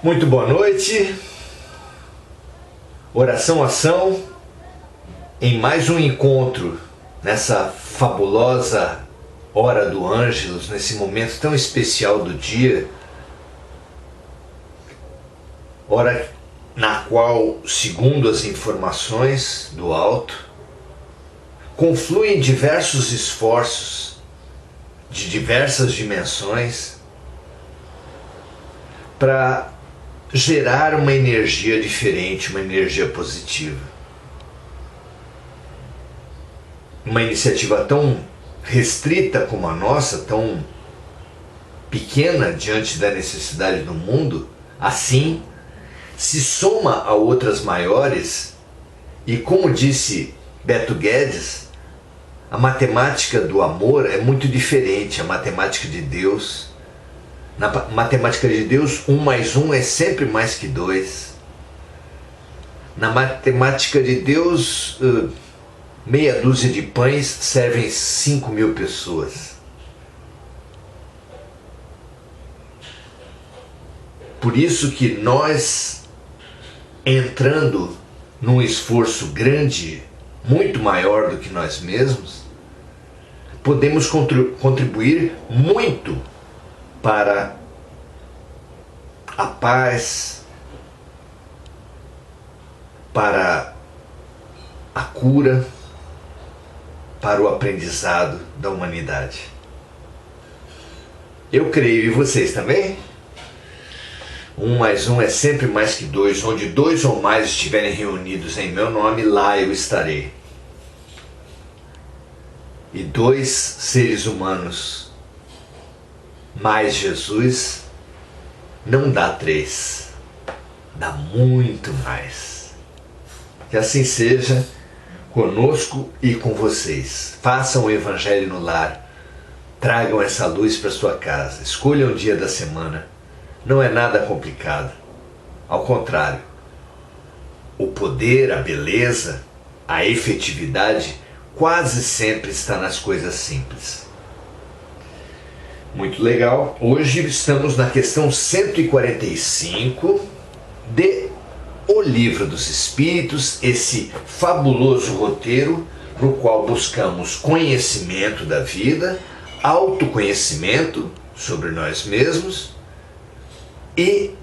Muito boa noite, oração, ação, em mais um encontro nessa fabulosa hora do Ângelus, nesse momento tão especial do dia, hora na qual, segundo as informações do alto, confluem diversos esforços de diversas dimensões para gerar uma energia diferente, uma energia positiva. Uma iniciativa tão restrita como a nossa, tão pequena diante da necessidade do mundo, assim se soma a outras maiores e, como disse Beto Guedes, a matemática do amor é muito diferente, a matemática de Deus. Na matemática de Deus, 1 mais 1 é sempre mais que 2. Na matemática de Deus, meia dúzia de pães servem 5.000 pessoas. Por isso que nós, entrando num esforço grande, muito maior do que nós mesmos, podemos contribuir muito para a paz, para a cura, para o aprendizado da humanidade. Eu creio, e vocês também? 1 mais 1 é sempre mais que 2, onde 2 ou mais estiverem reunidos em meu nome, lá eu estarei. E 2 seres humanos mais Jesus não dá 3, dá muito mais. Que assim seja conosco e com vocês. Façam o Evangelho no lar, tragam essa luz para sua casa, escolham um dia da semana. Não é nada complicado, ao contrário, o poder, a beleza, a efetividade quase sempre está nas coisas simples. Muito legal. Hoje estamos na questão 145 de O Livro dos Espíritos, esse fabuloso roteiro no qual buscamos conhecimento da vida, autoconhecimento sobre nós mesmos e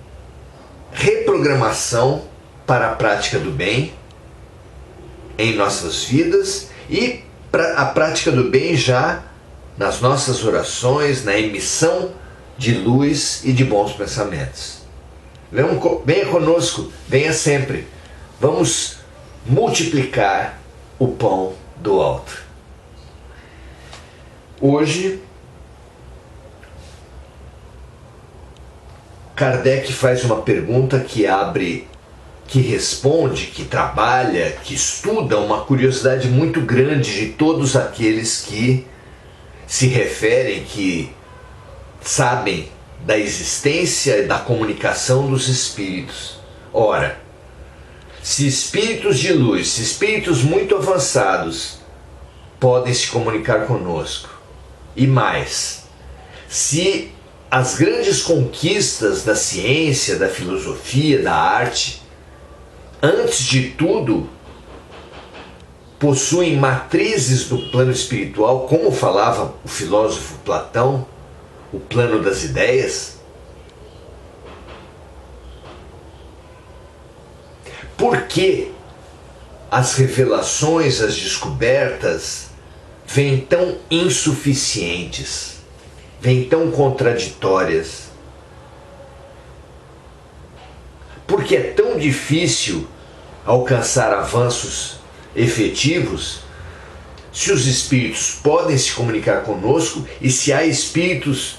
reprogramação para a prática do bem em nossas vidas e para a prática do bem já nas nossas orações, na emissão de luz e de bons pensamentos. Venha conosco, venha sempre. Vamos multiplicar o pão do alto. Hoje, Kardec faz uma pergunta que abre, que responde, que trabalha, que estuda uma curiosidade muito grande de todos aqueles que se referem, que sabem da existência e da comunicação dos espíritos. Ora, se espíritos de luz, se espíritos muito avançados podem se comunicar conosco, e mais, se as grandes conquistas da ciência, da filosofia, da arte, antes de tudo, possuem matrizes do plano espiritual, como falava o filósofo Platão, o plano das ideias. Por que as revelações, as descobertas vêm tão insuficientes, vêm tão contraditórias? Por que é tão difícil alcançar avanços efetivos se os espíritos podem se comunicar conosco e se há espíritos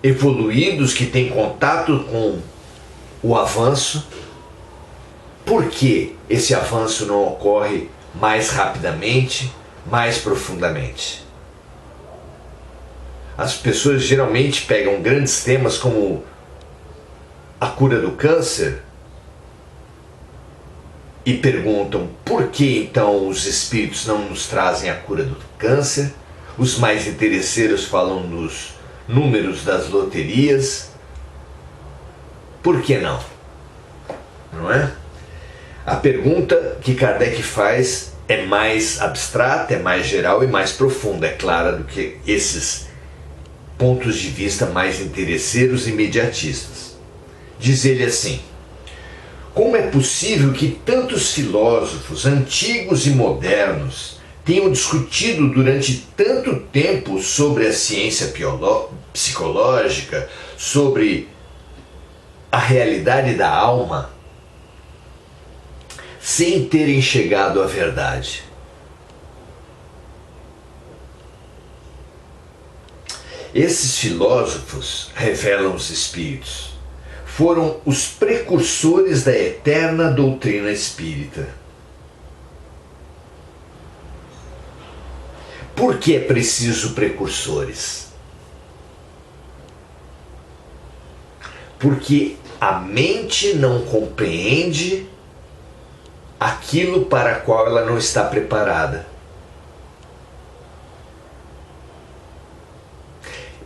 evoluídos que têm contato com o avanço? Por que esse avanço não ocorre mais rapidamente, mais profundamente? As pessoas geralmente pegam grandes temas como a cura do câncer e perguntam por que então os espíritos não nos trazem a cura do câncer. Os mais interesseiros falam nos números das loterias. Por que não? Não é? A pergunta que Kardec faz é mais abstrata, é mais geral e mais profunda, é clara, do que esses pontos de vista mais interesseiros e imediatistas. Diz ele assim: como é possível que tantos filósofos antigos e modernos tenham discutido durante tanto tempo sobre a ciência psicológica, sobre a realidade da alma, sem terem chegado à verdade? Esses filósofos, revelam os espíritos, foram os precursores da eterna doutrina espírita. Por que é preciso precursores? Porque a mente não compreende aquilo para o qual ela não está preparada.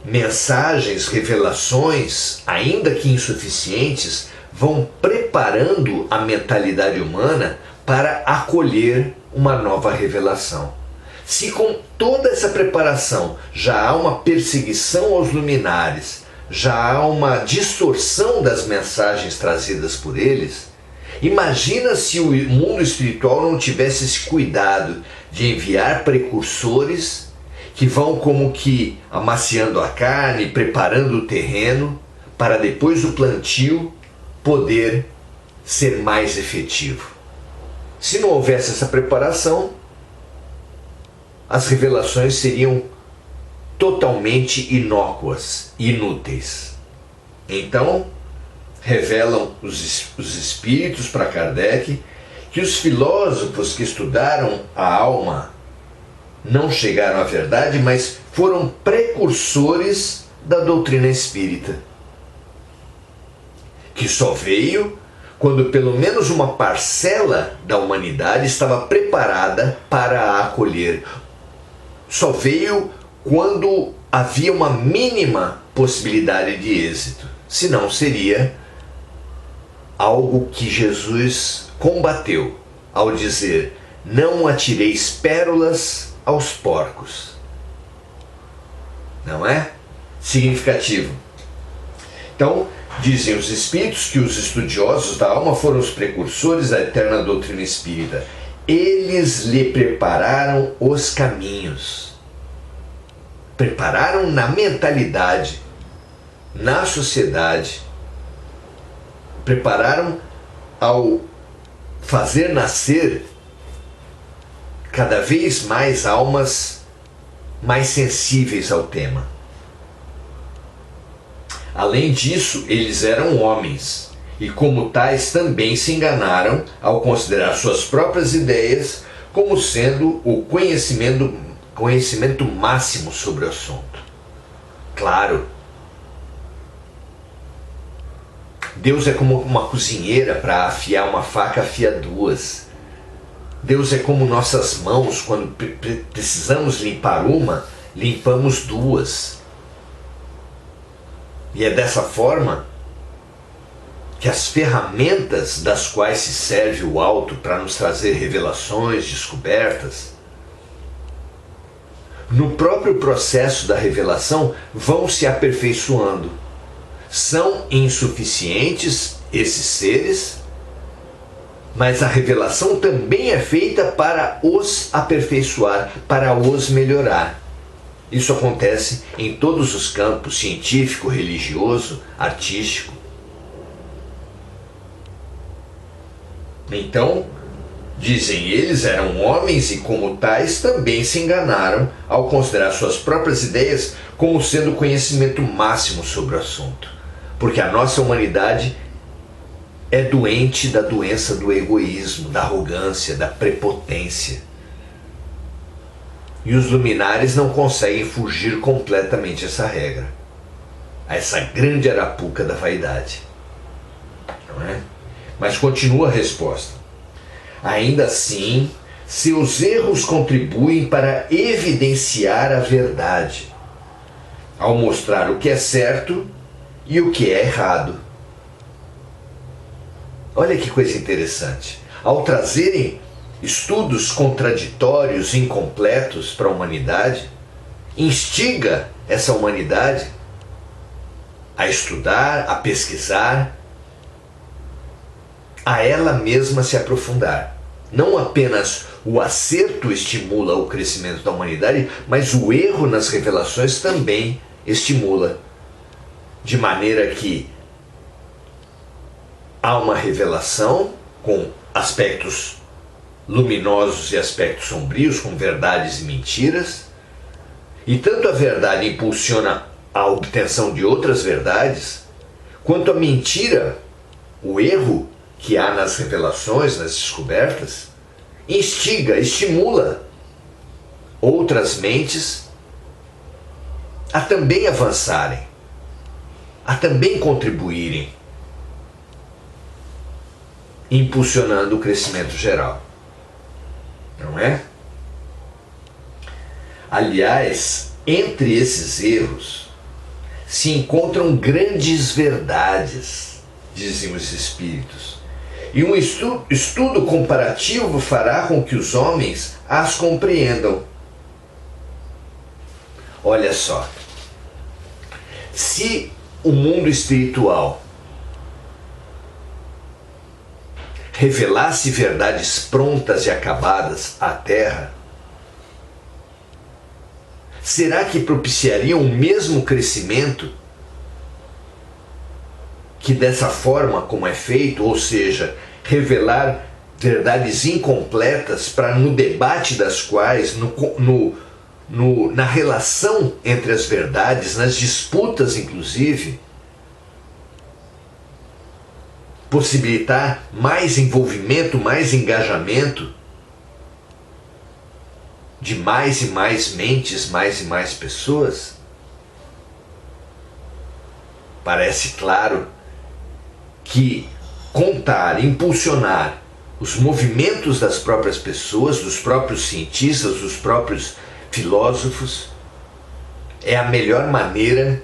Mensagens, revelações, ainda que insuficientes, vão preparando a mentalidade humana para acolher uma nova revelação. Se com toda essa preparação já há uma perseguição aos luminares, já há uma distorção das mensagens trazidas por eles, imagina se o mundo espiritual não tivesse esse cuidado de enviar precursores que vão como que amaciando a carne, preparando o terreno, para depois do plantio poder ser mais efetivo. Se não houvesse essa preparação, as revelações seriam totalmente inócuas, inúteis. Então, revelam os espíritos para Kardec que os filósofos que estudaram a alma não chegaram à verdade, mas foram precursores da doutrina espírita, que só veio quando pelo menos uma parcela da humanidade estava preparada para a acolher. Só veio quando havia uma mínima possibilidade de êxito, senão seria algo que Jesus combateu ao dizer: não atireis pérolas aos porcos. Não é? Significativo. Então, dizem os espíritos que os estudiosos da alma foram os precursores da eterna doutrina espírita. Eles lhe prepararam os caminhos. Prepararam na mentalidade, na sociedade. Prepararam ao fazer nascer cada vez mais almas mais sensíveis ao tema. Além disso, eles eram homens e, como tais, também se enganaram ao considerar suas próprias ideias como sendo o conhecimento máximo sobre o assunto. Claro, Deus é como uma cozinheira, para afiar uma faca afia duas. Deus é como nossas mãos, quando precisamos limpar uma, limpamos duas. E é dessa forma que as ferramentas das quais se serve o alto para nos trazer revelações, descobertas, no próprio processo da revelação vão se aperfeiçoando. São insuficientes esses seres, mas a revelação também é feita para os aperfeiçoar, para os melhorar. Isso acontece em todos os campos: científico, religioso, artístico. Então, dizem eles, eram homens e, como tais, também se enganaram ao considerar suas próprias ideias como sendo o conhecimento máximo sobre o assunto. Porque a nossa humanidade é doente da doença do egoísmo, da arrogância, da prepotência. E os luminares não conseguem fugir completamente essa regra, a essa grande arapuca da vaidade. Não é? Mas continua a resposta. Ainda assim, seus erros contribuem para evidenciar a verdade, ao mostrar o que é certo e o que é errado. Olha que coisa interessante. Ao trazerem estudos contraditórios, incompletos para a humanidade, instiga essa humanidade a estudar, a pesquisar, a ela mesma se aprofundar. Não apenas o acerto estimula o crescimento da humanidade, mas o erro nas revelações também estimula. De maneira que há uma revelação com aspectos luminosos e aspectos sombrios, com verdades e mentiras, e tanto a verdade impulsiona a obtenção de outras verdades, quanto a mentira, o erro que há nas revelações, nas descobertas, instiga, estimula outras mentes a também avançarem, a também contribuírem, impulsionando o crescimento geral. Não é? Aliás, entre esses erros se encontram grandes verdades, dizem os espíritos, e um estudo comparativo fará com que os homens as compreendam. Olha só, se o mundo espiritual revelasse verdades prontas e acabadas à Terra, será que propiciaria o mesmo crescimento que dessa forma como é feito, ou seja, revelar verdades incompletas para no debate das quais, na relação entre as verdades, nas disputas inclusive, possibilitar mais envolvimento, mais engajamento de mais e mais mentes, mais e mais pessoas? Parece claro que contar, impulsionar os movimentos das próprias pessoas, dos próprios cientistas, dos próprios filósofos, é a melhor maneira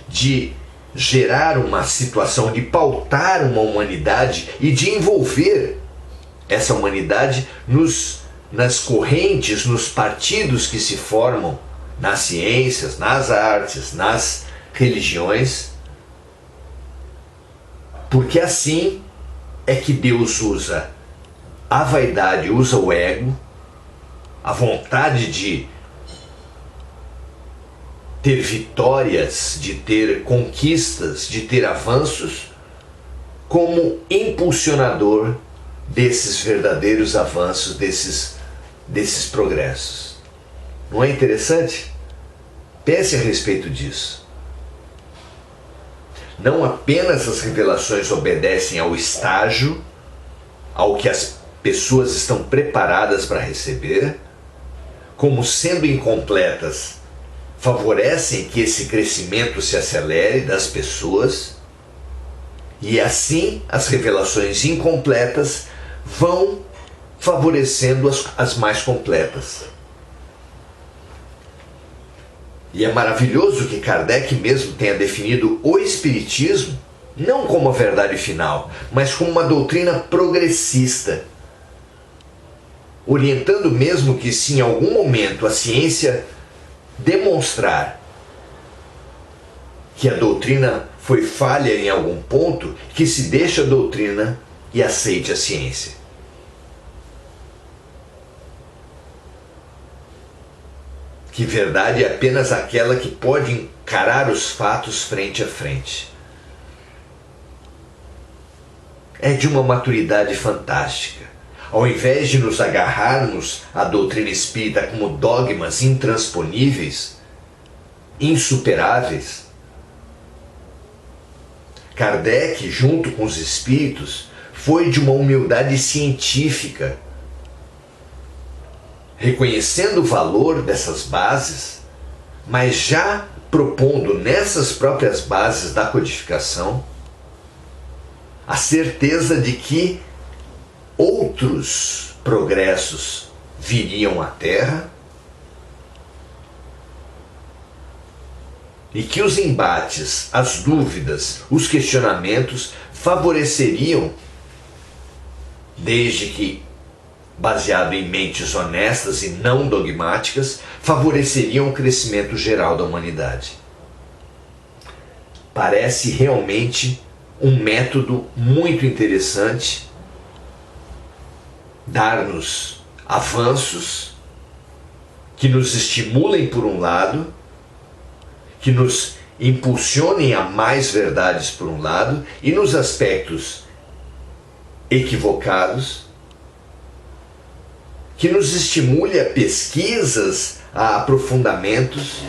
de gerar uma situação, de pautar uma humanidade e de envolver essa humanidade nas correntes, nos partidos que se formam nas ciências, nas artes, nas religiões, porque assim é que Deus usa a vaidade, usa o ego, a vontade de ter vitórias, de ter conquistas, de ter avanços, como impulsionador desses verdadeiros avanços, desses progressos. Não é interessante? Pense a respeito disso. Não apenas as revelações obedecem ao estágio, ao que as pessoas estão preparadas para receber, como sendo incompletas, favorecem que esse crescimento se acelere das pessoas, e assim as revelações incompletas vão favorecendo as mais completas. E é maravilhoso que Kardec mesmo tenha definido o Espiritismo não como a verdade final, mas como uma doutrina progressista, orientando mesmo que se em algum momento a ciência demonstrar que a doutrina foi falha em algum ponto, que se deixe a doutrina e aceite a ciência. Que verdade é apenas aquela que pode encarar os fatos frente a frente. É de uma maturidade fantástica. Ao invés de nos agarrarmos à doutrina espírita como dogmas intransponíveis, insuperáveis, Kardec, junto com os espíritos, foi de uma humildade científica, reconhecendo o valor dessas bases, mas já propondo nessas próprias bases da codificação a certeza de que outros progressos viriam à Terra e que os embates, as dúvidas, os questionamentos favoreceriam desde que baseado em mentes honestas e não dogmáticas, favoreceriam o crescimento geral da humanidade. Parece realmente um método muito interessante, dar-nos avanços que nos estimulem por um lado, que nos impulsionem a mais verdades por um lado, e nos aspectos equivocados, que nos estimule a pesquisas, a aprofundamentos,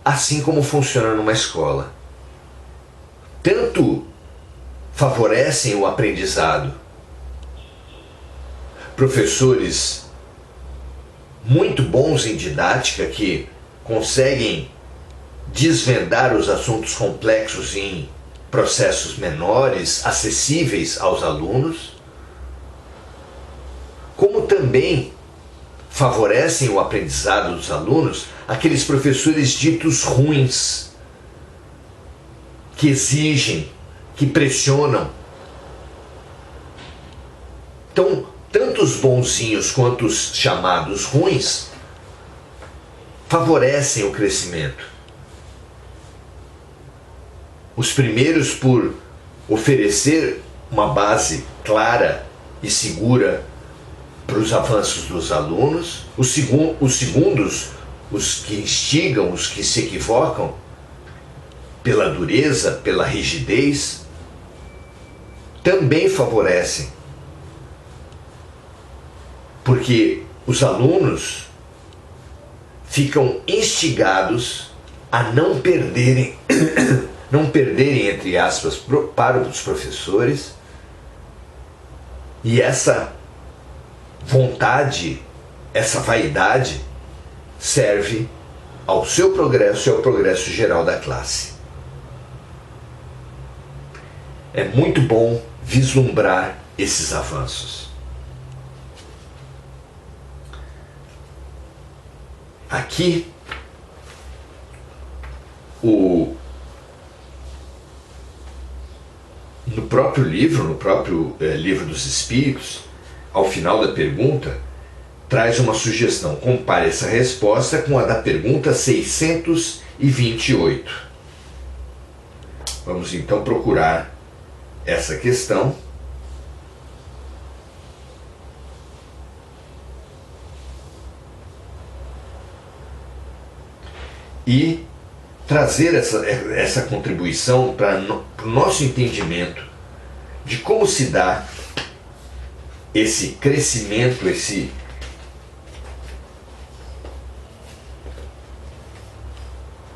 assim como funciona numa escola. Tanto favorecem o aprendizado professores muito bons em didática que conseguem desvendar os assuntos complexos em processos menores, acessíveis aos alunos, como também favorecem o aprendizado dos alunos aqueles professores ditos ruins, que exigem, que pressionam. Então, tanto os bonzinhos quanto os chamados ruins favorecem o crescimento. Os primeiros por oferecer uma base clara e segura para os avanços dos alunos, os segundos, os que instigam, os que se equivocam, pela dureza, pela rigidez, também favorecem. Porque os alunos ficam instigados a não perderem, entre aspas, para os professores, e essa vontade, essa vaidade serve ao seu progresso e ao progresso geral da classe. É muito bom vislumbrar esses avanços. Aqui, no próprio livro Livro dos Espíritos, ao final da pergunta, traz uma sugestão. Compare essa resposta com a da pergunta 628. Vamos então procurar essa questão. E trazer essa contribuição para o nosso entendimento de como se dá esse crescimento,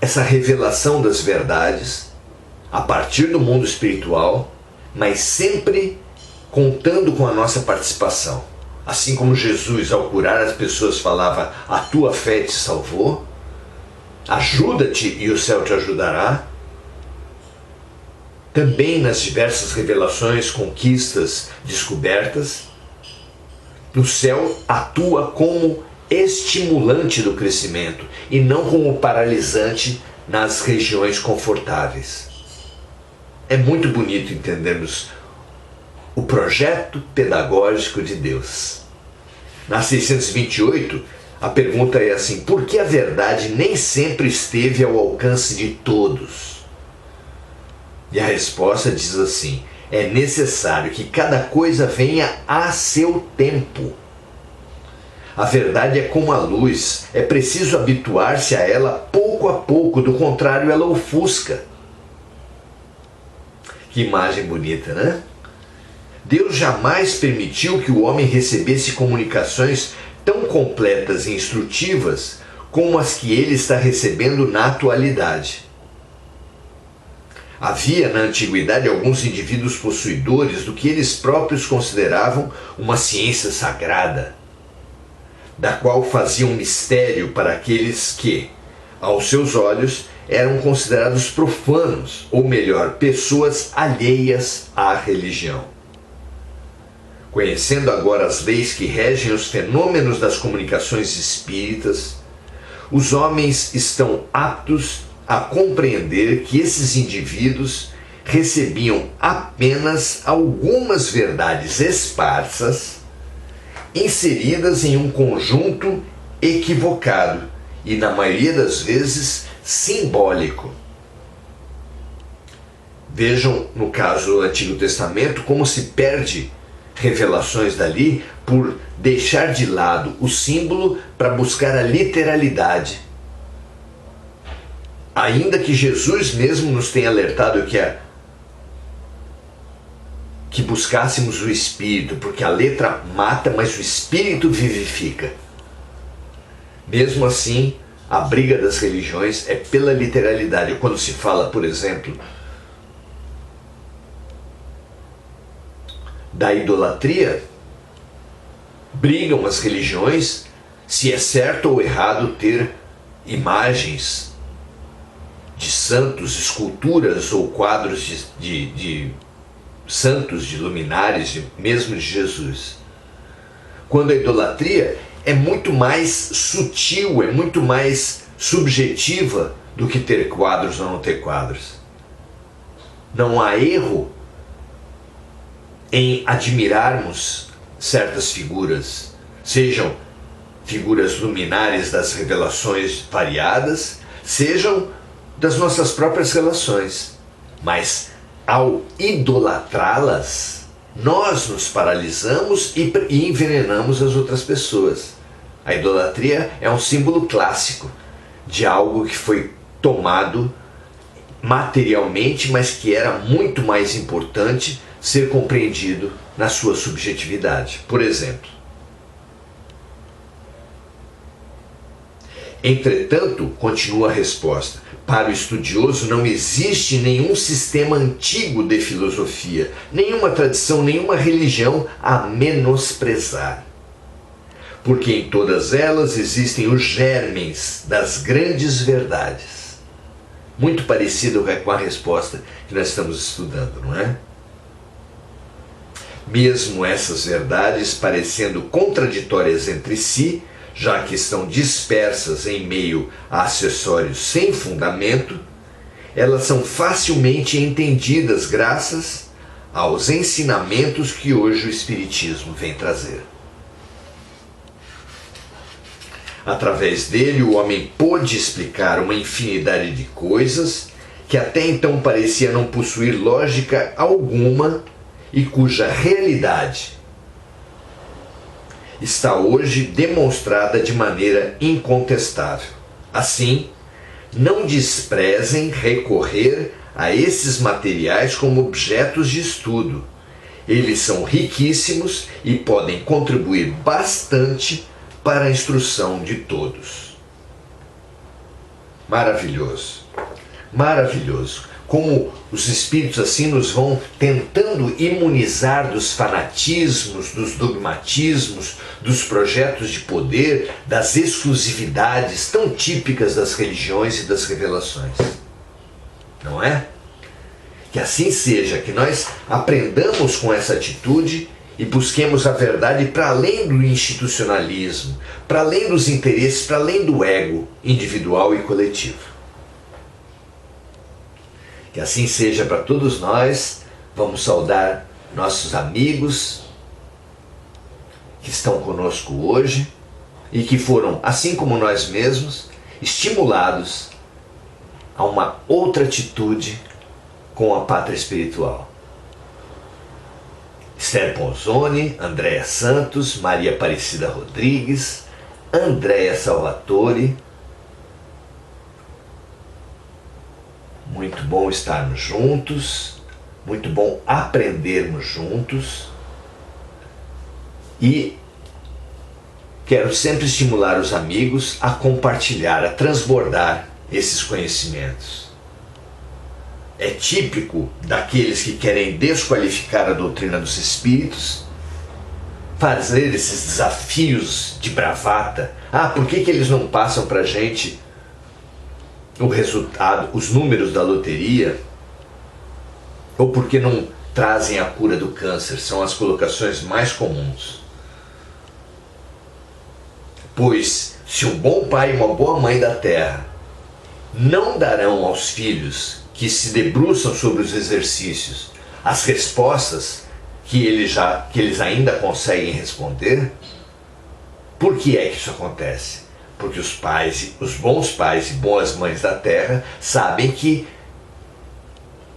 essa revelação das verdades a partir do mundo espiritual, mas sempre contando com a nossa participação. Assim como Jesus, ao curar as pessoas, falava: a tua fé te salvou, ajuda-te e o céu te ajudará. Também nas diversas revelações, conquistas, descobertas, o céu atua como estimulante do crescimento e não como paralisante nas regiões confortáveis. É muito bonito entendermos o projeto pedagógico de Deus. Na 628, a pergunta é assim: por que a verdade nem sempre esteve ao alcance de todos? E a resposta diz assim: é necessário que cada coisa venha a seu tempo. A verdade é como a luz, é preciso habituar-se a ela pouco a pouco, do contrário ela ofusca. Que imagem bonita, né? Deus jamais permitiu que o homem recebesse comunicações tão completas e instrutivas como as que ele está recebendo na atualidade. Havia na antiguidade alguns indivíduos possuidores do que eles próprios consideravam uma ciência sagrada, da qual faziam mistério para aqueles que, aos seus olhos, eram considerados profanos, ou melhor, pessoas alheias à religião. Conhecendo agora as leis que regem os fenômenos das comunicações espíritas, os homens estão aptos a compreender que esses indivíduos recebiam apenas algumas verdades esparsas inseridas em um conjunto equivocado e, na maioria das vezes, simbólico. Vejam, no caso do Antigo Testamento, como se perde revelações dali por deixar de lado o símbolo para buscar a literalidade. Ainda que Jesus mesmo nos tenha alertado que buscássemos o Espírito, porque a letra mata, mas o Espírito vivifica. Mesmo assim, a briga das religiões é pela literalidade. Quando se fala, por exemplo, da idolatria, brigam as religiões se é certo ou errado ter imagens de santos, esculturas ou quadros de santos, de luminares, mesmo de Jesus. Quando a idolatria é muito mais sutil, é muito mais subjetiva do que ter quadros ou não ter quadros. Não há erro em admirarmos certas figuras, sejam figuras luminares das revelações variadas, sejam das nossas próprias relações. Mas ao idolatrá-las, nós nos paralisamos e envenenamos as outras pessoas. A idolatria é um símbolo clássico de algo que foi tomado materialmente, mas que era muito mais importante ser compreendido na sua subjetividade. Por exemplo, entretanto, continua a resposta, para o estudioso não existe nenhum sistema antigo de filosofia, nenhuma tradição, nenhuma religião a menosprezar. Porque em todas elas existem os germens das grandes verdades. Muito parecido com a resposta que nós estamos estudando, não é? Mesmo essas verdades parecendo contraditórias entre si, já que estão dispersas em meio a acessórios sem fundamento, elas são facilmente entendidas graças aos ensinamentos que hoje o Espiritismo vem trazer. Através dele, o homem pôde explicar uma infinidade de coisas que até então parecia não possuir lógica alguma e cuja realidade está hoje demonstrada de maneira incontestável. Assim, não desprezem recorrer a esses materiais como objetos de estudo. Eles são riquíssimos e podem contribuir bastante para a instrução de todos. Maravilhoso, maravilhoso. Como os espíritos assim nos vão tentando imunizar dos fanatismos, dos dogmatismos, dos projetos de poder, das exclusividades tão típicas das religiões e das revelações. Não é? Que assim seja, que nós aprendamos com essa atitude e busquemos a verdade para além do institucionalismo, para além dos interesses, para além do ego individual e coletivo. Que assim seja para todos nós. Vamos saudar nossos amigos que estão conosco hoje e que foram, assim como nós mesmos, estimulados a uma outra atitude com a pátria espiritual. Esther Ponzoni, Andréa Santos, Maria Aparecida Rodrigues, Andréa Salvatore. Muito bom estarmos juntos, muito bom aprendermos juntos e quero sempre estimular os amigos a compartilhar, a transbordar esses conhecimentos. É típico daqueles que querem desqualificar a doutrina dos espíritos fazer esses desafios de bravata. Por que eles não passam para a gente o resultado, os números da loteria? Ou porque não trazem a cura do câncer? São as colocações mais comuns. Pois se um bom pai e uma boa mãe da terra não darão aos filhos que se debruçam sobre os exercícios, as respostas que eles ainda conseguem responder. Por que é que isso acontece? Porque os bons pais e boas mães da Terra sabem que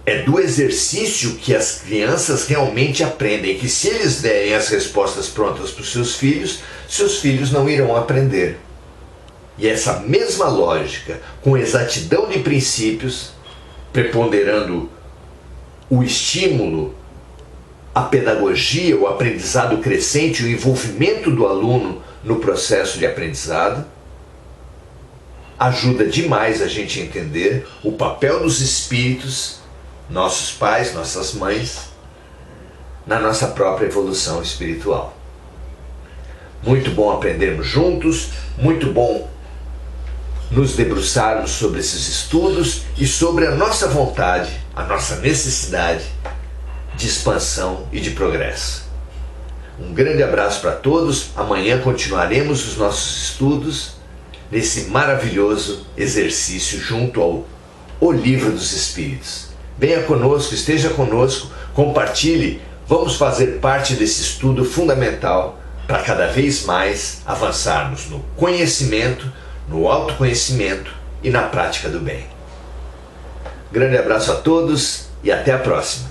é do exercício que as crianças realmente aprendem, que se eles derem as respostas prontas para os seus filhos não irão aprender. E essa mesma lógica, com exatidão de princípios, preponderando o estímulo, a pedagogia, o aprendizado crescente, o envolvimento do aluno no processo de aprendizado, ajuda demais a gente a entender o papel dos espíritos, nossos pais, nossas mães, na nossa própria evolução espiritual. Muito bom aprendermos juntos, muito bom nos debruçarmos sobre esses estudos e sobre a nossa vontade, a nossa necessidade de expansão e de progresso. Um grande abraço para todos. Amanhã continuaremos os nossos estudos nesse maravilhoso exercício junto ao O Livro dos Espíritos. Venha conosco, esteja conosco, compartilhe, vamos fazer parte desse estudo fundamental para cada vez mais avançarmos no conhecimento, no autoconhecimento e na prática do bem. Grande abraço a todos e até a próxima.